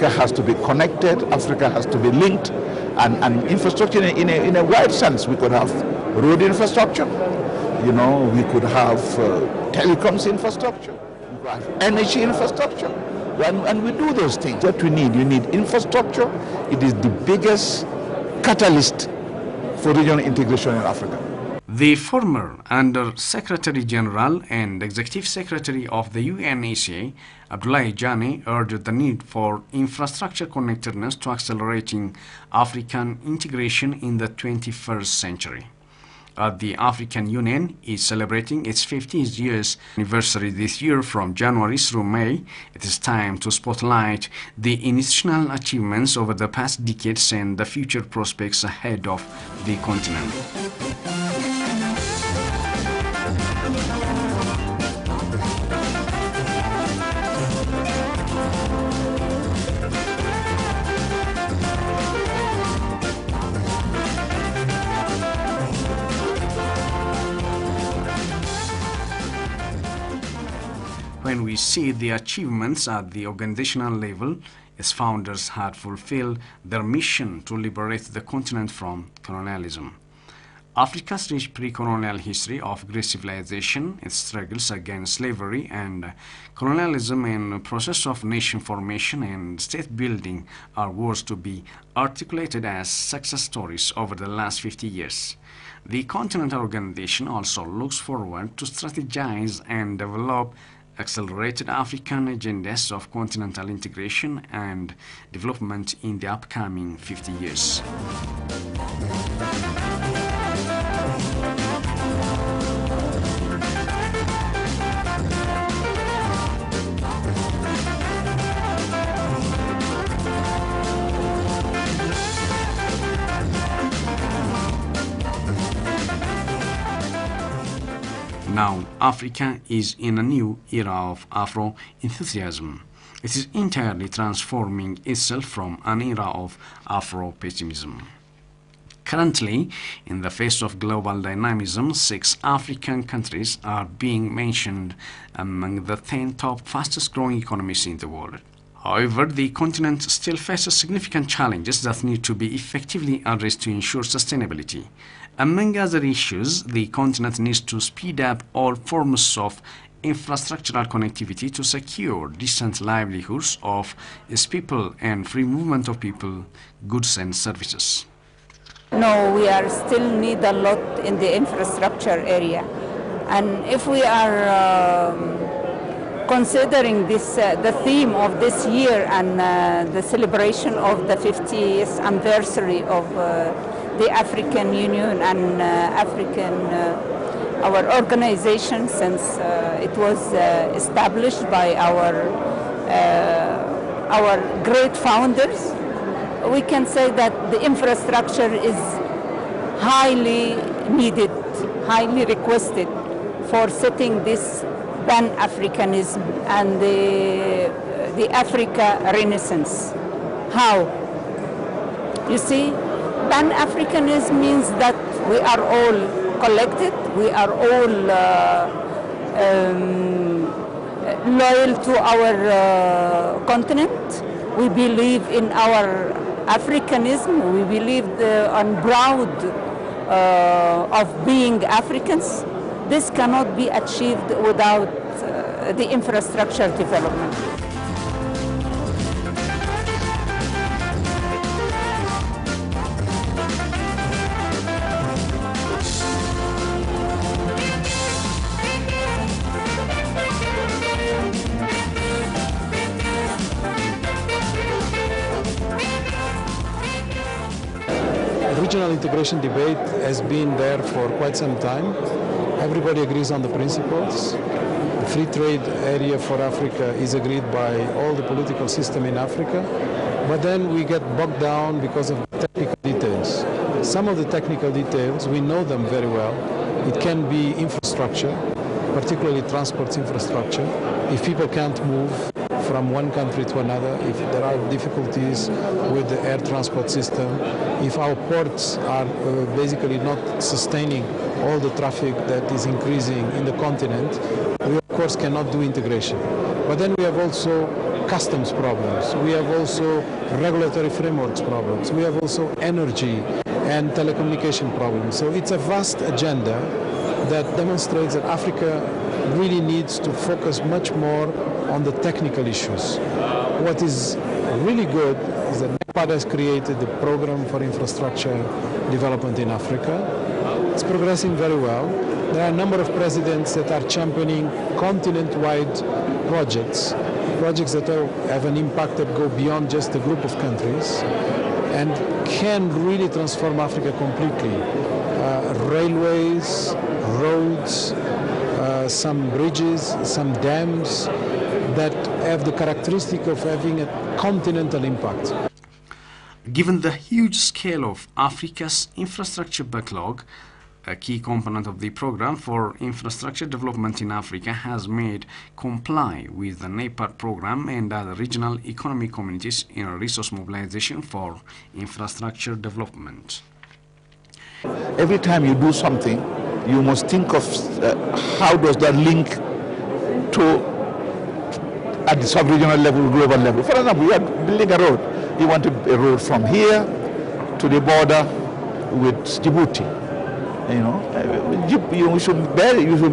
Africa has to be connected, Africa has to be linked, and infrastructure in a wide sense. We could have road infrastructure, you know, we could have telecoms infrastructure, we could have energy infrastructure, and we do those things. What we need, you need infrastructure. It is the biggest catalyst for regional integration in Africa. The former Under-Secretary General and Executive Secretary of the UNECA, Abdoulaye Diané, urged the need for infrastructure connectedness to accelerating African integration in the 21st century. The African Union is celebrating its 50th years anniversary this year from January through May. It is time to spotlight the institutional achievements over the past decades and the future prospects ahead of the continent. When we see the achievements at the organizational level, its founders had fulfilled their mission to liberate the continent from colonialism. Africa's rich pre-colonial history of Greek civilization, its struggles against slavery and colonialism, and process of nation formation and state building are words to be articulated as success stories over the last 50 years. The Continental Organization also looks forward to strategize and develop accelerated African agendas of continental integration and development in the upcoming 50 years. Now, Africa is in a new era of Afro-enthusiasm. It is entirely transforming itself from an era of Afro-pessimism. Currently, in the face of global dynamism, 6 African countries are being mentioned among the 10 top fastest-growing economies in the world. However, the continent still faces significant challenges that need to be effectively addressed to ensure sustainability. Among other issues, the continent needs to speed up all forms of infrastructural connectivity to secure decent livelihoods of its people and free movement of people, goods and services. No, we are still need a lot in the infrastructure area. And if we are considering this, the theme of this year and the celebration of the 50th anniversary of the African Union and our organization, since it was established by our great founders, we can say that the infrastructure is highly needed, highly requested for setting this Pan-Africanism and the Africa Renaissance. How? You see, Pan-Africanism means that we are all collected, we are all loyal to our continent. We believe in our Africanism, we believe and proud of being Africans. This cannot be achieved without the infrastructure development. Regional integration debate has been there for quite some time. Everybody agrees on the principles. The free trade area for Africa is agreed by all the political system in Africa, but then we get bogged down because of technical details. Some of the technical details, we know them very well. It can be infrastructure, particularly transport infrastructure. If people can't move from one country to another, if there are difficulties with the air transport system, if our ports are basically not sustaining all the traffic that is increasing in the continent, we of course cannot do integration. But then we have also customs problems. We have also regulatory frameworks problems. We have also energy and telecommunication problems. So it's a vast agenda that demonstrates that Africa really needs to focus much more on the technical issues. What is really good is that NEPAD has created the Program for Infrastructure Development in Africa. It's progressing very well. There are a number of presidents that are championing continent-wide projects that have an impact that go beyond just a group of countries and can really transform Africa completely. Railways, roads, some bridges, some dams that have the characteristic of having a continental impact. Given the huge scale of Africa's infrastructure backlog, a key component of the program for infrastructure development in Africa has made comply with the NEPAD program and other regional economic communities in a resource mobilization for infrastructure development. Every time you do something, you must think of how does that link to at the sub-regional level, global level. For example, we are building a road. You want a road from here to the border with Djibouti. You know, you should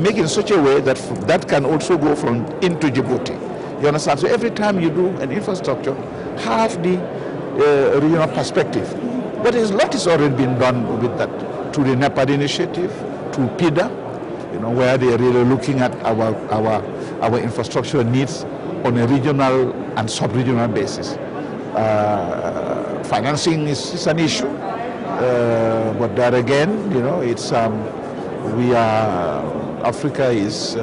make it in such a way that that can also go from into Djibouti. You understand? So every time you do an infrastructure, have the regional perspective. But a lot is already been done with that, to the NEPAD initiative, to PIDA, you know, where they are really looking at our infrastructure needs on a regional and sub-regional basis. Financing is an issue, but there again, you know, it's Africa is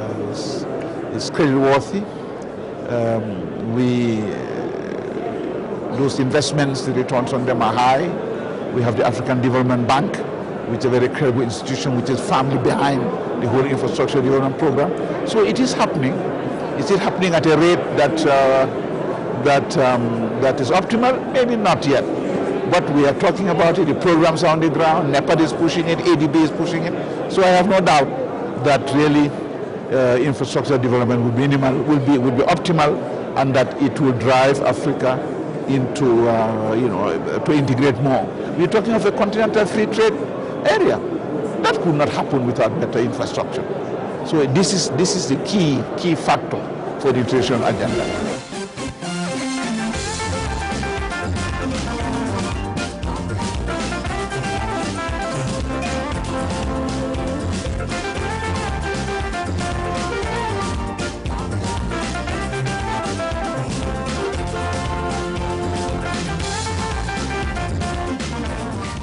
credit-worthy. Those investments, the returns on them are high. We have the African Development Bank, which is a very credible institution, which is firmly behind the whole infrastructure development program. So it is happening. Is it happening at a rate that is optimal? Maybe not yet. But we are talking about it. The programs are on the ground. NEPAD is pushing it. ADB is pushing it. So I have no doubt that really infrastructure development will be optimal, and that it will drive Africa into to integrate more. We're talking of a continental free trade area. That could not happen without better infrastructure. So this is the key factor for the international agenda.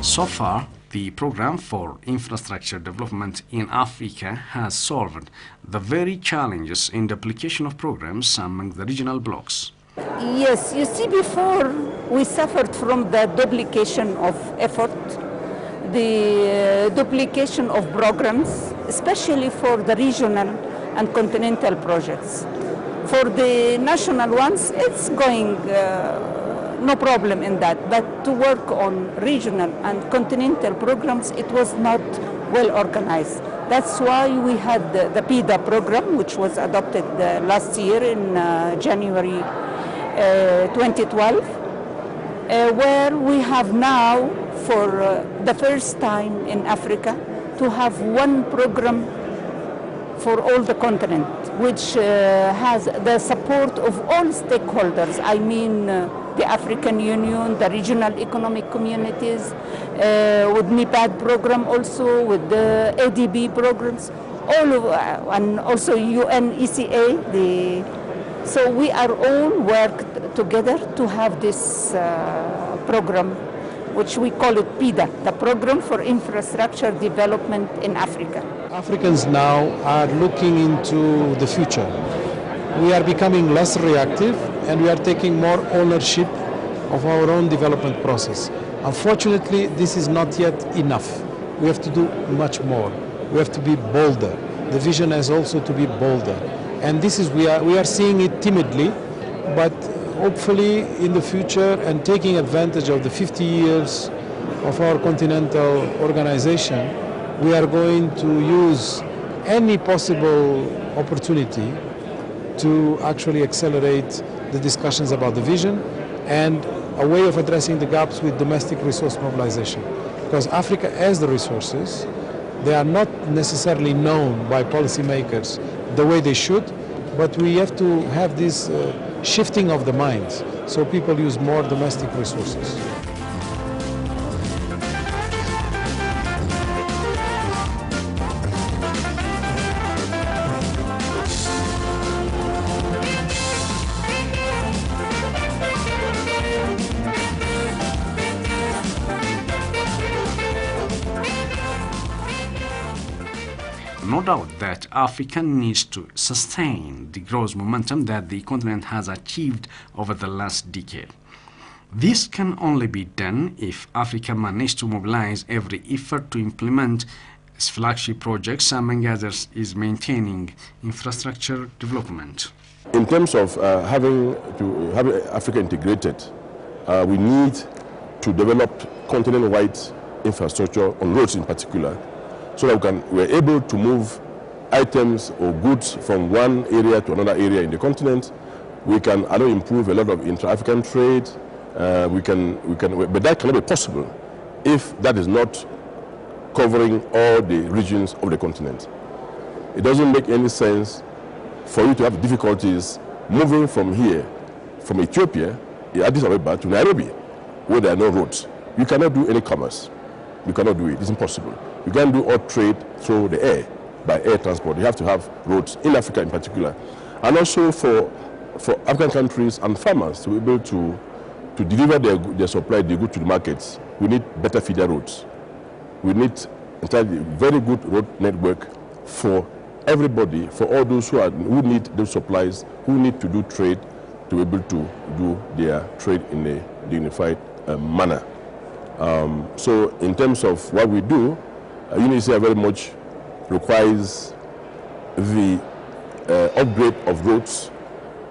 So far, the Program for Infrastructure Development in Africa has solved the very challenges in the application of programs among the regional blocks. Yes, you see, before we suffered from the duplication of effort, the duplication of programs, especially for the regional and continental projects. For the national ones, it's going no problem in that, but to work on regional and continental programs, it was not well organized. That's why we had the PIDA program, which was adopted last year in January 2012, where we have now, for the first time in Africa, to have one program for all the continent, which has the support of all stakeholders. I mean, the African Union, the regional economic communities, with NEPAD program also, with the ADB programs, all of, and also UNECA. So we are all worked together to have this program, which we call it PIDA, the Program for Infrastructure Development in Africa. Africans now are looking into the future. We are becoming less reactive, and we are taking more ownership of our own development process. Unfortunately, this is not yet enough. We have to do much more. We have to be bolder. The vision has also to be bolder. And this is, we are seeing it timidly, but hopefully in the future, and taking advantage of the 50 years of our continental organization, we are going to use any possible opportunity to actually accelerate the discussions about the vision, and a way of addressing the gaps with domestic resource mobilization. Because Africa has the resources, they are not necessarily known by policymakers the way they should, but we have to have this shifting of the minds so people use more domestic resources. No doubt that Africa needs to sustain the growth momentum that the continent has achieved over the last decade. This can only be done if Africa manages to mobilize every effort to implement its flagship projects, among others is maintaining infrastructure development. In terms of having Africa integrated, we need to develop continent-wide infrastructure on roads in particular, so that we're able to move items or goods from one area to another area in the continent. We can improve a lot of intra-African trade. But that cannot be possible if that is not covering all the regions of the continent. It doesn't make any sense for you to have difficulties moving from here, from Ethiopia, Addis Ababa to Nairobi, where there are no roads. You cannot do any commerce. You cannot do it. It's impossible. You can't do all trade through the air, by air transport. You have to have roads, in Africa in particular. And also for African countries and farmers to be able to deliver their supply, their goods to the markets, we need better feeder roads. We need entirely very good road network for everybody, for all those who need those supplies, who need to do trade, to be able to do their trade in a unified manner. So in terms of what we do, UNICEF very much requires the upgrade of roads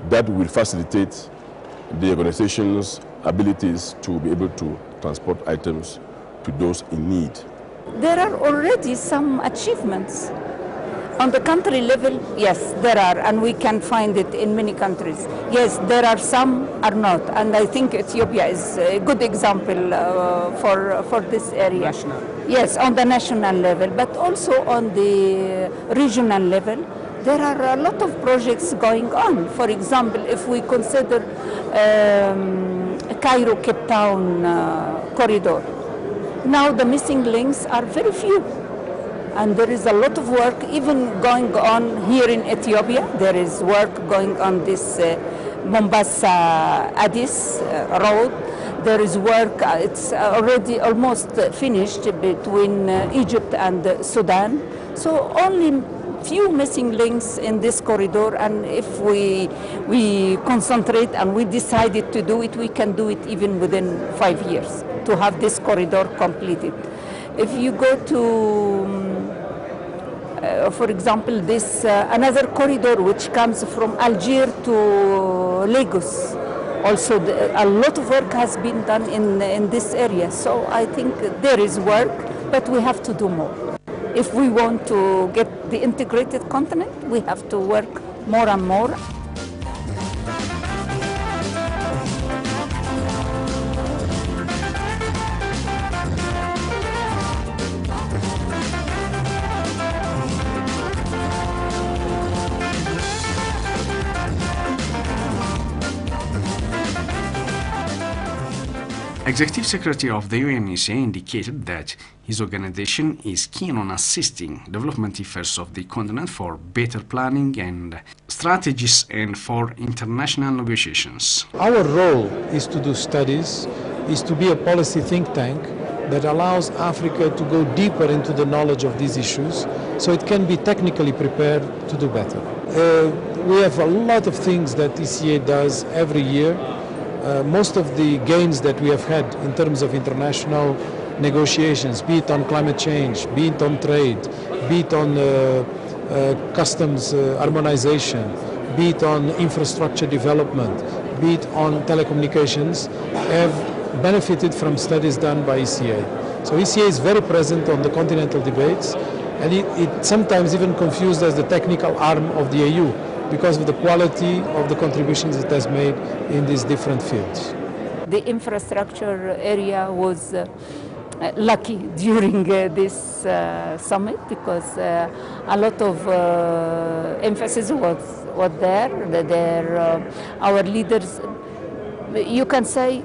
that will facilitate the organization's abilities to be able to transport items to those in need. There are already some achievements. On the country level, yes, there are, and we can find it in many countries. Yes, there are some are not, and I think Ethiopia is a good example for this area. National. Yes, on the national level, but also on the regional level, there are a lot of projects going on. For example, if we consider Cairo-Cape Town corridor, now the missing links are very few. And there is a lot of work even going on here in Ethiopia. There is work going on this Mombasa-Addis road. There is work, it's already almost finished between Egypt and Sudan. So only few missing links in this corridor, and if we concentrate and we decided to do it, we can do it even within 5 years to have this corridor completed. If you go to for example, this another corridor which comes from Algiers to Lagos. Also, a lot of work has been done in this area. So I think there is work, but we have to do more. If we want to get the integrated continent, we have to work more and more. Executive Secretary of the UNECA indicated that his organization is keen on assisting development efforts of the continent for better planning and strategies and for international negotiations. Our role is to do studies, is to be a policy think tank that allows Africa to go deeper into the knowledge of these issues so it can be technically prepared to do better. We have a lot of things that ECA does every year. Most of the gains that we have had in terms of international negotiations, be it on climate change, be it on trade, be it on customs harmonization, be it on infrastructure development, be it on telecommunications, have benefited from studies done by ECA. So ECA is very present on the continental debates, and it sometimes even confused as the technical arm of the AU. because of the quality of the contributions it has made in these different fields. The infrastructure area was lucky during this summit because a lot of emphasis was there. Our leaders, you can say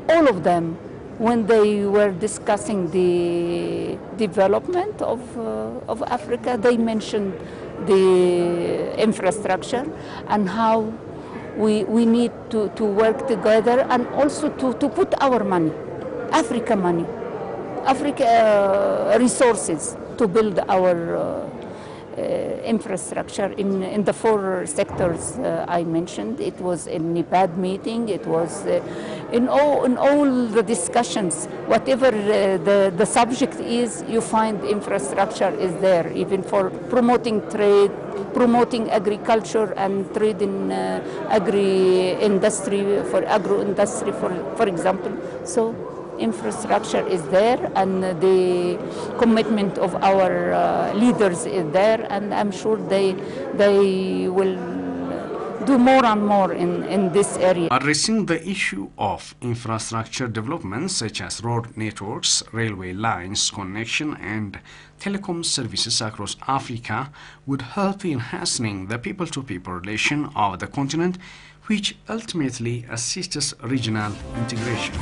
all of them, when they were discussing the development of Africa, they mentioned the infrastructure and how we need to work together, and also to put our money, Africa resources, to build our infrastructure in the 4 sectors I mentioned. It was in NEPAD meeting, it was in all the discussions, whatever the subject is, you find infrastructure is there, even for promoting trade, promoting agriculture and trade in agri-industry, for example. So infrastructure is there, and the commitment of our leaders is there, and I'm sure they will do more and more in this area. Addressing the issue of infrastructure development such as road networks, railway lines, connection and telecom services across Africa would help in hastening the people-to-people relation of the continent, which ultimately assists regional integration.